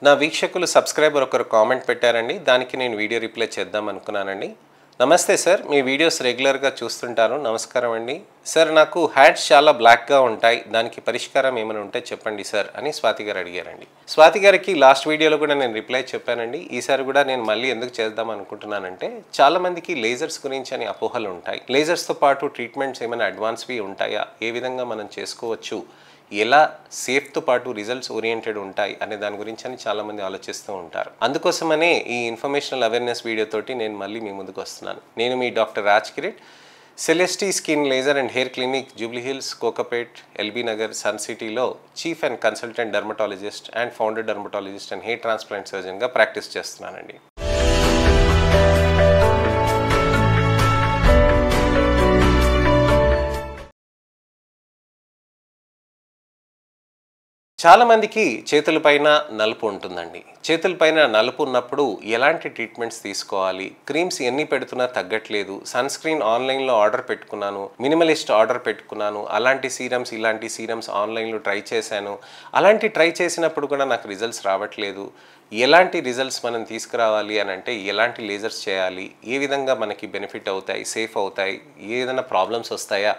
నా వీక్షకులు సబ్స్క్రైబర్ ఒకరు కామెంట్ పెట్టారండి. దానికి నేను వీడియో రిప్లై చేద్దాం అనుకున్నానండి. నమస్తే సార్, మీ వీడియోస్ రెగ్యులర్గా చూస్తుంటాను. నమస్కారం అండి. సార్, నాకు హ్యాడ్స్ చాలా బ్లాక్గా ఉంటాయి, దానికి పరిష్కారం ఏమైనా ఉంటే చెప్పండి సార్ అని స్వాతి గారు అడిగారండి. స్వాతి గారికి లాస్ట్ వీడియోలో కూడా నేను రిప్లై చెప్పానండి. ఈసారి కూడా నేను మళ్ళీ ఎందుకు చేద్దాం అనుకుంటున్నానంటే, చాలామందికి లేజర్స్ గురించి అని అపోహలు ఉంటాయి. లేజర్స్తో పాటు ట్రీట్మెంట్స్ ఏమైనా అడ్వాన్స్వి ఉంటాయా, ఏ విధంగా మనం చేసుకోవచ్చు, ఎలా సేఫ్తో పాటు రిజల్ట్స్ ఓరియంటెడ్ ఉంటాయి అనే దాని గురించి అని చాలామంది ఆలోచిస్తూ ఉంటారు. అందుకోసమనే ఈ ఇన్ఫర్మేషనల్ అవేర్నెస్ వీడియోతోటి నేను మళ్ళీ మీ ముందుకు వస్తున్నాను. నేను మీ doctor Raj Kireet, Celestee skin laser and hair clinic, Jubilee Hills, Kokapet, LB Nagar, Sun సిటీలో chief and consultant dermatologist and founder dermatologist and hair transplant సర్జన్గా ప్రాక్టీస్ చేస్తున్నానండి. చాలామందికి చేతులపైన నలుపు ఉంటుందండి. చేతులపైన నలుపు ఉన్నప్పుడు ఎలాంటి ట్రీట్మెంట్స్ తీసుకోవాలి, క్రీమ్స్ ఎన్ని పెడుతున్నా తగ్గట్లేదు, సన్ స్క్రీన్ ఆన్లైన్లో ఆర్డర్ పెట్టుకున్నాను, మినిమలిస్ట్ ఆర్డర్ పెట్టుకున్నాను, అలాంటి సీరమ్స్ ఇలాంటి సీరమ్స్ ఆన్లైన్లో ట్రై చేశాను, అలాంటి ట్రై చేసినప్పుడు కూడా నాకు రిజల్ట్స్ రావట్లేదు, ఎలాంటి రిజల్ట్స్ మనం తీసుకురావాలి అని అంటే ఎలాంటి లేజర్స్ చేయాలి, ఏ విధంగా మనకి బెనిఫిట్ అవుతాయి, సేఫ్ అవుతాయి, ఏదైనా ప్రాబ్లమ్స్ వస్తాయా,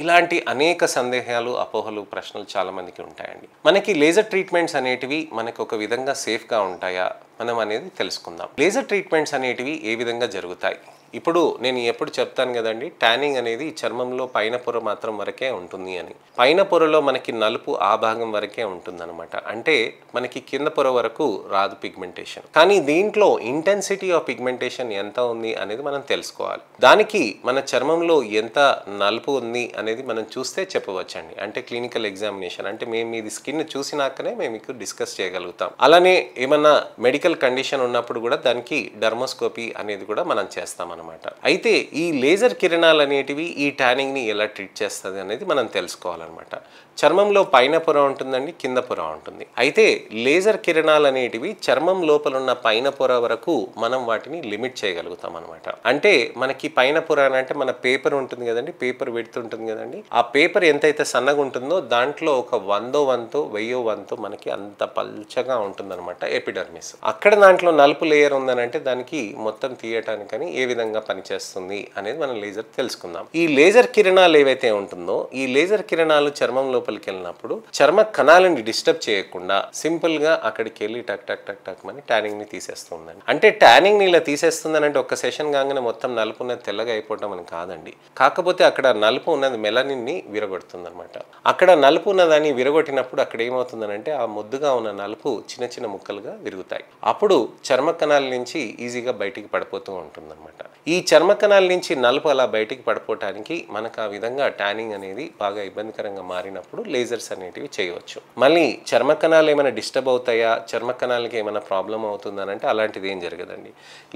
ఇలాంటి అనేక సందేహాలు, అపోహలు, ప్రశ్నలు చాలామందికి ఉంటాయండి. మనకి లేజర్ ట్రీట్మెంట్స్ అనేటివి మనకు ఒక విధంగా సేఫ్గా ఉంటాయా మనం అనేది తెలుసుకుందాం. లేజర్ ట్రీట్మెంట్స్ అనేటివి ఏ విధంగా జరుగుతాయి? ఇప్పుడు నేను ఎప్పుడు చెప్తాను కదండి, ట్యానింగ్ అనేది చర్మంలో పైన పొర మాత్రం వరకే ఉంటుంది అని. పైన పొరలో మనకి నలుపు ఆ భాగం వరకే ఉంటుందన్నమాట. అంటే మనకి కింద పొర వరకు రాదు పిగ్మెంటేషన్. కానీ దీంట్లో ఇంటెన్సిటీ ఆఫ్ పిగ్మెంటేషన్ ఎంత ఉంది అనేది మనం తెలుసుకోవాలి. దానికి మన చర్మంలో ఎంత నలుపు ఉంది అనేది మనం చూస్తే చెప్పవచ్చండి. అంటే క్లినికల్ ఎగ్జామినేషన్, అంటే మేము ఇది స్కిన్ చూసినాకనే మేము మీకు డిస్కస్ చేయగలుగుతాం. అలానే ఏమన్నా మెడికల్ కండిషన్ ఉన్నప్పుడు కూడా దానికి డర్మోస్కోపీ అనేది కూడా మనం చేస్తాం అన్నమాట. అయితే ఈ లేజర్ కిరణాలు అనేటివి ఈ ట్యానింగ్ ని ఎలా ట్రీట్ చేస్తుంది అనేది మనం తెలుసుకోవాలన్నమాట. చర్మంలో పైన పొర ఉంటుందండి, కింద పొర ఉంటుంది. అయితే లేజర్ కిరణాలు అనేటివి చర్మం లోపల ఉన్న పైన పొర వరకు మనం వాటిని లిమిట్ చేయగలుగుతాం అనమాట. అంటే మనకి పైన పొర అంటే మన పేపర్ ఉంటుంది కదండి, పేపర్ విడ్త్ ఉంటుంది కదండి, ఆ పేపర్ ఎంతైతే సన్నగా ఉంటుందో దాంట్లో ఒక 100వ వంతు 1000వ వంతు మనకి అంత పల్చగా ఉంటుందన్నమాట ఎపిడర్మిస్. అక్కడ దాంట్లో నలుపు లేయర్ ఉందనంటే దానికి మొత్తం తీయటానికని ఏ విధంగా పనిచేస్తుంది అనేది మనం లేజర్ తెలుసుకుందాం. ఈ లేజర్ కిరణాలు ఏవైతే ఉంటుందో, ఈ లేజర్ కిరణాలు చర్మం లోపలికి వెళ్ళినప్పుడు చర్మ కణాలని డిస్టర్బ్ చేయకుండా సింపుల్ గా అక్కడికి వెళ్ళి టక్ టక్ టక్ టక్ అని ట్యానింగ్ ని తీసేస్తుందండి. అంటే ట్యానింగ్ ని ఇలా తీసేస్తుందని అంటే ఒక్క సెషన్ కాగానే మొత్తం నలుపు ఉన్నది తెల్లగా అయిపోవటం అని కాదండి. కాకపోతే అక్కడ నలుపు ఉన్నది మెలనిన్ ని విరగొడుతుంది అనమాట. అక్కడ నలుపు ఉన్నదాన్ని విరగొట్టినప్పుడు అక్కడ ఏమవుతుందనంటే ఆ ముద్దుగా ఉన్న నలుపు చిన్న చిన్న ముక్కలుగా విరుగుతాయి. అప్పుడు చర్మ కణాల నుంచి ఈజీగా బయటికి పడిపోతూ ఉంటుంది అనమాట. ఈ చర్మ కణాల నుంచి నలుపు అలా బయటికి పడిపోవటానికి మనకు ఆ విధంగా ట్యానింగ్ అనేది బాగా ఇబ్బందికరంగా మారినప్పుడు లేజర్స్ అనేటివి చేయవచ్చు. మళ్ళీ చర్మ కణాలు ఏమైనా డిస్టర్బ్ అవుతాయా, చర్మ కణాలకి ఏమైనా ప్రాబ్లం అవుతుందని అంటే అలాంటిది ఏం జరగదండి.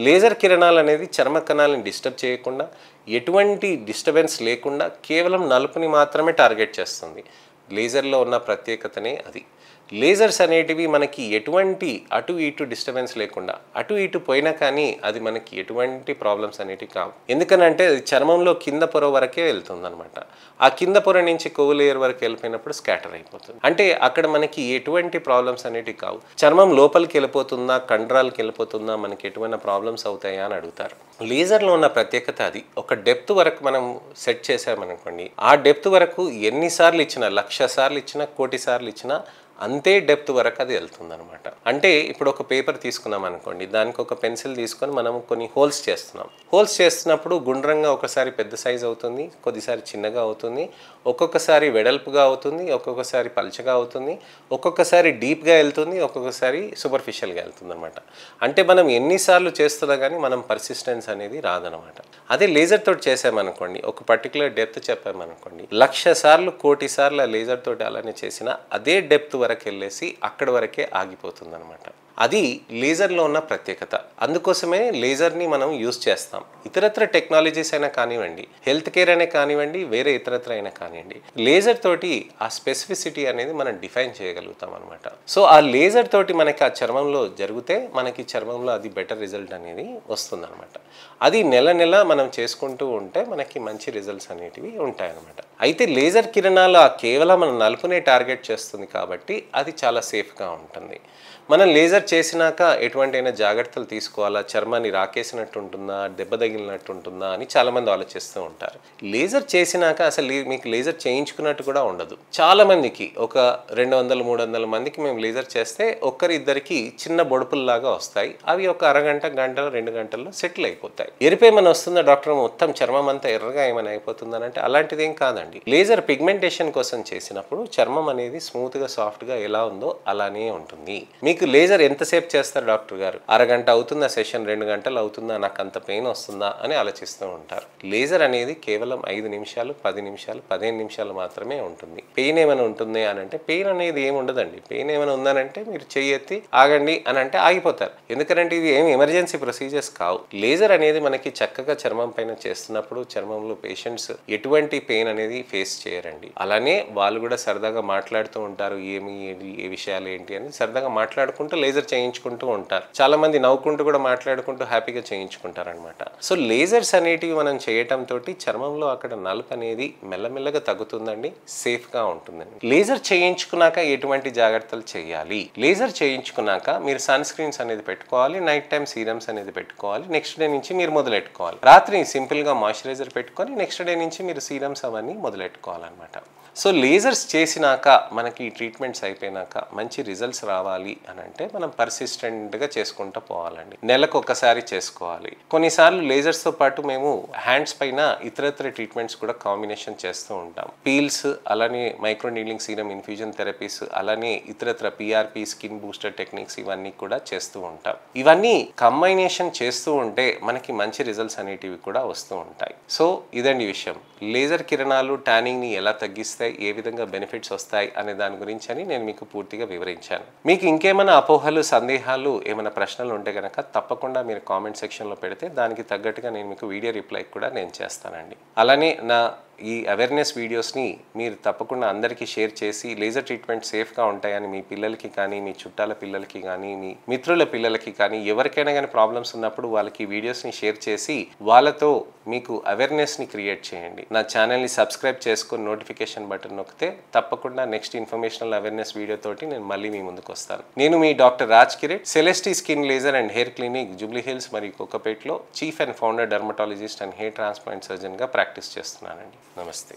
లేజర్ కిరణాలు అనేది చర్మ కణాలను డిస్టర్బ్ చేయకుండా, ఎటువంటి డిస్టర్బెన్స్ లేకుండా కేవలం నలుపుని మాత్రమే టార్గెట్ చేస్తుంది. లేజర్లో ఉన్న ప్రత్యేకతనే అది. లేజర్స్ అనేటివి మనకి ఎటువంటి అటు ఇటు డిస్టర్బెన్స్ లేకుండా, అటు ఇటు పోయినా కానీ అది మనకి ఎటువంటి ప్రాబ్లమ్స్ అనేటివి కావు. ఎందుకనంటే అది చర్మంలో కింద పొర వరకే వెళ్తుంది అనమాట. ఆ కింద పొర నుంచి కొవ్వు లేయర్ వరకు వెళ్ళిపోయినప్పుడు స్కాటర్ అయిపోతుంది. అంటే అక్కడ మనకి ఎటువంటి ప్రాబ్లమ్స్ అనేటివి కావు. చర్మం లోపలికి వెళ్ళిపోతుందా, కండరాలకి వెళ్ళిపోతుందా, మనకి ఎటువంటి ప్రాబ్లమ్స్ అవుతాయా అని అడుగుతారు. లేజర్లో ఉన్న ప్రత్యేకత అది. ఒక డెప్త్ వరకు మనం సెట్ చేసామనుకోండి, ఆ డెప్త్ వరకు ఎన్నిసార్లు ఇచ్చినా, 1,00,000 సార్లు ఇచ్చినా, 1,00,00,000 సార్లు ఇచ్చినా అంతే డెప్త్ వరకు అది వెళ్తుంది అనమాట. అంటే ఇప్పుడు ఒక పేపర్ తీసుకున్నాం అనుకోండి, దానికి ఒక పెన్సిల్ తీసుకొని మనం కొన్ని హోల్స్ చేస్తున్నాం. హోల్స్ చేస్తున్నప్పుడు గుండ్రంగా ఒకసారి పెద్ద సైజ్ అవుతుంది, కొద్దిసారి చిన్నగా అవుతుంది, ఒక్కొక్కసారి వెడల్పుగా అవుతుంది, ఒక్కొక్కసారి పల్చగా అవుతుంది, ఒక్కొక్కసారి డీప్గా వెళ్తుంది, ఒక్కొక్కసారి సూపర్ఫిషియల్గా వెళ్తుంది అనమాట. అంటే మనం ఎన్నిసార్లు చేస్తున్నా కానీ మనం పర్సిస్టెన్స్ అనేది రాదనమాట. అదే లేజర్ తోటి చేసామనుకోండి, ఒక పర్టికులర్ డెప్త్ చెప్పామనుకోండి, 1,00,000 సార్లు 1,00,00,000 సార్లు లేజర్ తోటి అలానే చేసిన అదే డెప్త్ వరకు వెళ్ళేసి అక్కడి వరకే ఆగిపోతుంది అనమాట. అది లేజర్లో ఉన్న ప్రత్యేకత. అందుకోసమే లేజర్ని మనం యూజ్ చేస్తాం. ఇతరత్ర టెక్నాలజీస్ అయినా కానివ్వండి, హెల్త్ కేర్ అయినా కానివ్వండి, వేరే ఇతరత్ర అయినా కానివ్వండి, లేజర్ తోటి ఆ స్పెసిఫిసిటీ అనేది మనం డిఫైన్ చేయగలుగుతాం అనమాట. సో ఆ లేజర్ తోటి మనకి ఆ చర్మంలో జరిగితే మనకి చర్మంలో అది బెటర్ రిజల్ట్ అనేది వస్తుంది అనమాట. అది నెల నెల మనం చేసుకుంటూ ఉంటే మనకి మంచి రిజల్ట్స్ అనేటివి ఉంటాయన్నమాట. అయితే లేజర్ కిరణాలు కేవలం మన నలుపునే టార్గెట్ చేస్తుంది కాబట్టి అది చాలా సేఫ్గా ఉంటుంది. మనం లేజర్ చేసినాక ఎటువంటైనా జాగ్రత్తలు తీసుకోవాలా, చర్మాన్ని రాకేసినట్టు ఉంటుందా, దెబ్బ తగిలినట్టు ఉంటుందా అని చాలామంది ఆలోచిస్తూ ఉంటారు. లేజర్ చేసినాక అసలు మీకు లేజర్ చేయించుకున్నట్టు కూడా ఉండదు. చాలామందికి ఒక 200-300 మందికి మేము లేజర్ చేస్తే ఒక్కరిద్దరికి చిన్న బొడుపుల్లాగా వస్తాయి. అవి ఒక అరగంట, గంటలో 2 గంటల్లో సెటిల్ అయిపోతాయి. ఎరిపేమని వస్తుందా డాక్టర్, మొత్తం చర్మం అంతా ఎర్రగా ఏమైనా అయిపోతుందని అంటే అలాంటిది ఏం కాదండి. లేజర్ పిగ్మెంటేషన్ కోసం చేసినప్పుడు చర్మం అనేది స్మూత్గా, సాఫ్ట్గా ఎలా ఉందో అలానే ఉంటుంది. మీకు లేజర్ ఎంతసేపు చేస్తారు డాక్టర్ గారు, అరగంట అవుతుందా సెషన్, 2 గంటలు అవుతుందా, నాకు అంత పెయిన్ వస్తుందా అని ఆలోచిస్తూ ఉంటారు. లేజర్ అనేది కేవలం 5 నిమిషాలు, 10 నిమిషాలు, 15 నిమిషాలు మాత్రమే ఉంటుంది. పెయిన్ ఏమైనా ఉంటుంది అని అంటే పెయిన్ అనేది ఏమి ఉండదండి. పెయిన్ ఏమైనా ఉందనంటే మీరు చెయ్యి ఎత్తి ఆగండి అని అంటే ఆగిపోతారు. ఎందుకంటే ఇది ఏమి ఎమర్జెన్సీ ప్రొసీజర్స్ కావు. లేజర్ అనేది మనకి చక్కగా చర్మం పైన చేస్తున్నప్పుడు చర్మంలో పేషెంట్స్ ఎటువంటి పెయిన్ అనేది ఫేస్ చేయరండి. అలానే వాళ్ళు కూడా సరదాగా మాట్లాడుతూ ఉంటారు, ఏమి ఏ విషయాలు ఏంటి అని సరదాగా మాట్లాడుకుంటూ లేజర్ చేయించుకుంటూ ఉంటారు. చాలా మంది నవ్వుకుంటూ కూడా మాట్లాడుకుంటూ హ్యాపీగా చేయించుకుంటారు అనమాట. సో లేజర్స్ అనేటివి మనం చేయటం తోటి చర్మంలో అక్కడ నలుపు అనేది మెల్లమెల్లగా తగ్గుతుందండి, సేఫ్ గా ఉంటుందండి. లేజర్ చేయించుకున్నాక ఎటువంటి జాగ్రత్తలు చేయాలి? లేజర్ చేయించుకున్నాక మీరు సన్ స్క్రీన్స్ అనేది పెట్టుకోవాలి, నైట్ టైం సీరమ్స్ అనేది పెట్టుకోవాలి. నెక్స్ట్ డే నుంచి మీరు మొదలెట్టుకోవాలి. రాత్రి సింపుల్ గా మాయిశ్చరైజర్ పెట్టుకొని నెక్స్ట్ డే నుంచి మీరు సీరమ్స్ అవన్నీ మొదలెట్టుకోవాలన్నమాట. సో లేజర్స్ చేసినాక మనకి ట్రీట్మెంట్స్ అయిపోయినాక మంచి రిజల్ట్స్ రావాలి అని అంటే మనం పర్సిస్టెంట్గా చేసుకుంటూ పోవాలండి. నెలకు ఒకసారి చేసుకోవాలి. కొన్నిసార్లు లేజర్స్తో పాటు మేము హ్యాండ్స్ పైన ఇతరత్ర ట్రీట్మెంట్స్ కూడా కాంబినేషన్ చేస్తూ ఉంటాం. పీల్స్, అలానే micro needling serum infusion therapies, అలానే ఇతరత్ర పిఆర్పి, స్కిన్ బూస్టర్ టెక్నిక్స్ ఇవన్నీ కూడా చేస్తూ ఉంటాం. ఇవన్నీ కంబైనేషన్ చేస్తూ ఉంటే మనకి మంచి రిజల్ట్స్ అనేటివి కూడా వస్తూ ఉంటాయి. సో ఇదండి విషయం. లేజర్ కిరణాలు ట్యానింగ్ని ఎలా తగ్గిస్తాయి, ఏ విధంగా బెనిఫిట్స్ వస్తాయి అనే దాని గురించి అని నేను మీకు పూర్తిగా వివరించాను. మీకు ఇంకేమైనా అపోహలు, సందేహాలు, ఏమైనా ప్రశ్నలు ఉంటే కనుక తప్పకుండా మీరు కామెంట్ సెక్షన్లో పెడితే దానికి తగ్గట్టుగా నేను మీకు వీడియో రిప్లై కూడా నేను చేస్తానండి. అలానే నా ఈ అవేర్నెస్ వీడియోస్ని మీరు తప్పకుండా అందరికీ షేర్ చేసి లేజర్ ట్రీట్మెంట్ సేఫ్గా ఉంటాయని మీ పిల్లలకి కానీ, మీ చుట్టాల పిల్లలకి కానీ, మీ మిత్రుల పిల్లలకి కానీ, ఎవరికైనా కానీ ప్రాబ్లమ్స్ ఉన్నప్పుడు వాళ్ళకి వీడియోస్ని షేర్ చేసి వాళ్ళతో మీకు అవేర్నెస్ని క్రియేట్ చేయండి. నా ఛానల్ని సబ్స్క్రైబ్ చేసుకొని నోటిఫికేషన్ బటన్ నొక్కితే తప్పకుండా నెక్స్ట్ ఇన్ఫర్మేషనల్ అవేర్నెస్ వీడియోతోటి నేను మళ్ళీ మీ ముందుకు వస్తాను. నేను మీ doctor Raj Kireet, Celestee skin laser and hair clinic, Jubilee Hills మరియు కోకాపేట్లో chief and founder dermatologist and hair transplant సర్జన్గా ప్రాక్టీస్ చేస్తున్నానండి. నమస్తే.